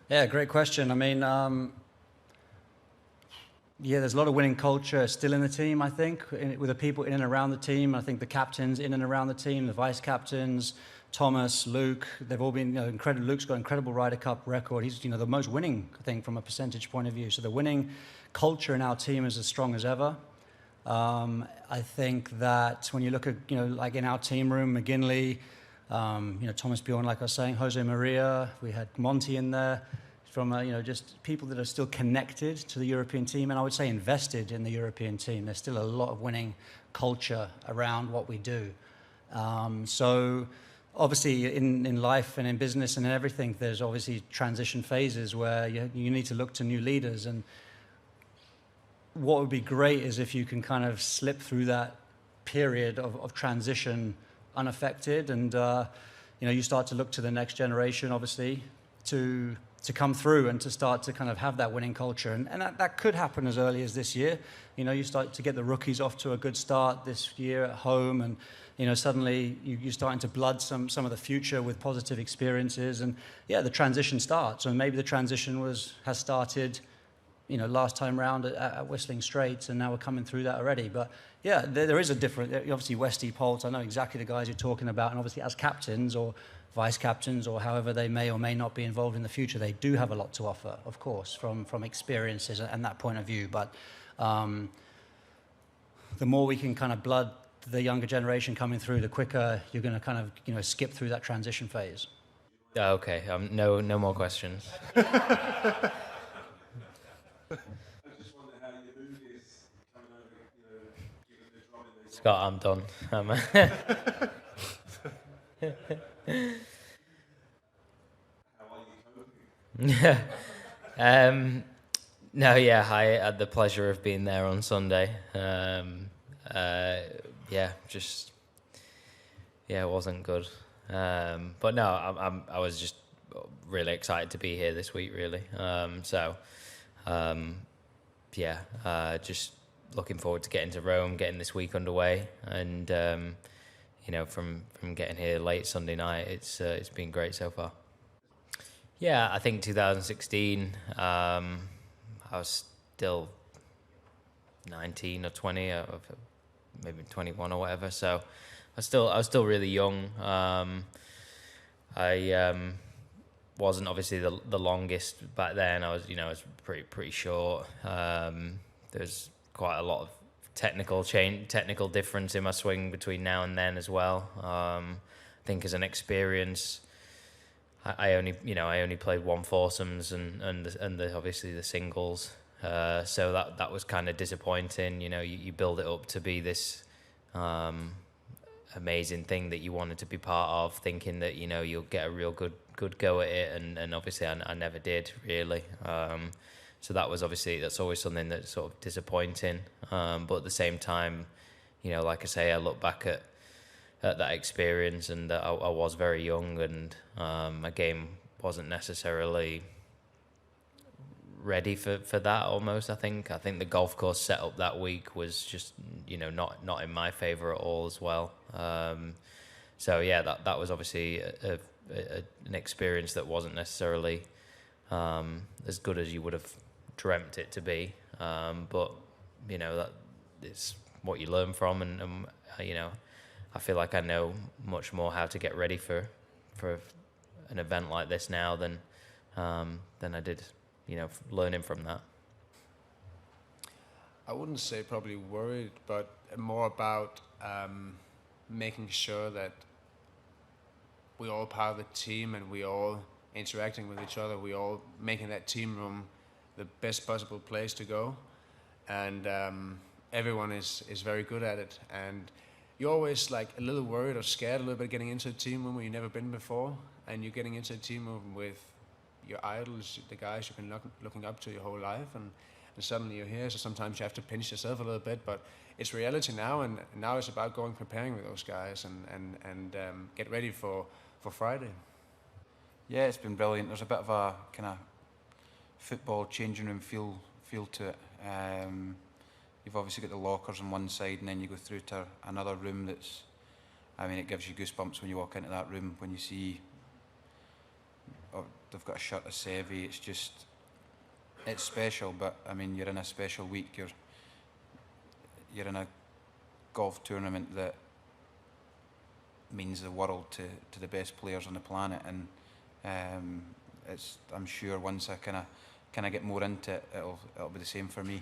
Yeah, great question. I mean, yeah, there's a lot of winning culture still in the team, I think, with the people in and around the team. I think the captains in and around the team, the vice captains, Thomas, Luke, they've all been incredible. Luke's got an incredible Ryder Cup record. He's the most winning, I think, from a percentage point of view. So the winning culture in our team is as strong as ever. I think that when you look at, like in our team room, McGinley, Thomas Bjorn, like I was saying, Jose Maria, we had Monty in there, from just people that are still connected to the European team, and I would say invested in the European team. There's still a lot of winning culture around what we do. So obviously in life and in business and in everything, there's obviously transition phases where you need to look to new leaders. And what would be great is if you can kind of slip through that period of transition unaffected, and you start to look to the next generation, obviously, to come through and to start to kind of have that winning culture. And that could happen as early as this year. You start to get the rookies off to a good start this year at home, and suddenly you're starting to blood some of the future with positive experiences, and yeah, the transition starts. And maybe the transition has started last time round at Whistling Straits, and now we're coming through that already. But yeah, there is a different, obviously Westy, Polt, I know exactly the guys you're talking about, and obviously as captains or vice captains or however they may or may not be involved in the future, they do have a lot to offer, of course, from experiences and that point of view. But the more we can kind of blood the younger generation coming through, the quicker you're going to kind of skip through that transition phase. Okay, no more questions. I just wonder how your mood is coming over, given the drum in the Scott, I'm done. How are you coping? No, yeah, I had the pleasure of being there on Sunday. It wasn't good. But no, I was just really excited to be here this week, really. Just looking forward to getting to Rome, getting this week underway, and from getting here late Sunday night, it's been great so far. Yeah, I think 2016, I was still 19 or 20, or maybe 21 or whatever. So I was still really young. I wasn't obviously the longest back then. I was pretty short. There's quite a lot of technical difference in my swing between now and then as well. I think as an experience, I only played one foursomes and obviously the singles. So that was kind of disappointing. You build it up to be this amazing thing that you wanted to be part of, thinking that you'll get a real good go at it, and obviously I never did really. So that's always something that's sort of disappointing. But at the same time, like I say, I look back at that experience, and I was very young, and my game wasn't necessarily ready for that almost. I think the golf course setup that week was just not in my favor at all as well. So yeah, that was obviously an experience that wasn't necessarily as good as you would have dreamt it to be, but that it's what you learn from, and I feel like I know much more how to get ready for an event like this now than I did learning from that. I wouldn't say probably worried, but more about making sure that we're all part of the team and we're all interacting with each other. We're all making that team room the best possible place to go, and everyone is very good at it. And you're always like a little worried or scared a little bit getting into a team room where you've never been before, and you're getting into a team room with your idols, the guys you've been looking up to your whole life, and suddenly you're here. So sometimes you have to pinch yourself a little bit, but it's reality now, and now it's about preparing with those guys and get ready for Friday. Yeah, it's been brilliant. There's a bit of a kind of football changing room feel to it. You've obviously got the lockers on one side, and then you go through to another room that's, it gives you goosebumps when you walk into that room, when you see they've got a shirt of Sevi. It's just, it's special. But I mean, you're in a special week. You're in a golf tournament that means the world to the best players on the planet, and I'm sure once I kind of get more into it, it'll be the same for me.